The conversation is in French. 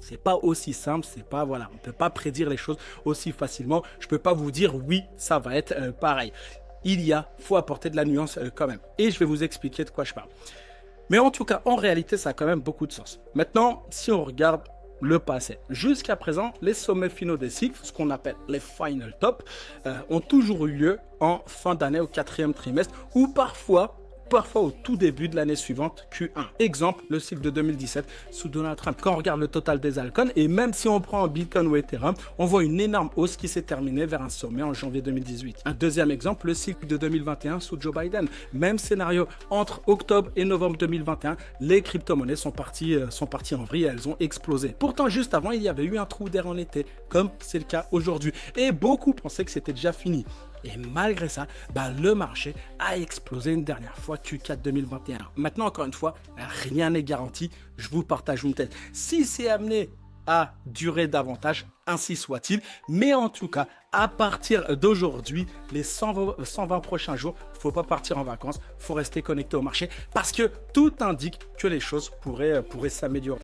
C'est pas aussi simple, c'est pas, voilà, on peut pas prédire les choses aussi facilement. Je peux pas vous dire oui, ça va être pareil. Faut apporter de la nuance quand même. Et je vais vous expliquer de quoi je parle. Mais en tout cas, en réalité, ça a quand même beaucoup de sens. Maintenant, si on regarde le passé, jusqu'à présent, les sommets finaux des cycles, ce qu'on appelle les final top, ont toujours eu lieu en fin d'année au 4e trimestre ou parfois au tout début de l'année suivante, Q1. Exemple, le cycle de 2017 sous Donald Trump. Quand on regarde le total des altcoins, et même si on prend Bitcoin ou Ethereum, on voit une énorme hausse qui s'est terminée vers un sommet en janvier 2018. Un deuxième exemple, le cycle de 2021 sous Joe Biden. Même scénario, entre octobre et novembre 2021, les crypto-monnaies sont parties en vrille et elles ont explosé. Pourtant, juste avant, il y avait eu un trou d'air en été, comme c'est le cas aujourd'hui. Et beaucoup pensaient que c'était déjà fini. Et malgré ça, le marché a explosé une dernière fois Q4 2021. Maintenant, encore une fois, rien n'est garanti. Je vous partage une tête. Si c'est amené à durer davantage, ainsi soit-il. Mais en tout cas, à partir d'aujourd'hui, les 120 prochains jours, il ne faut pas partir en vacances. Il faut rester connecté au marché parce que tout indique que les choses pourraient s'améliorer.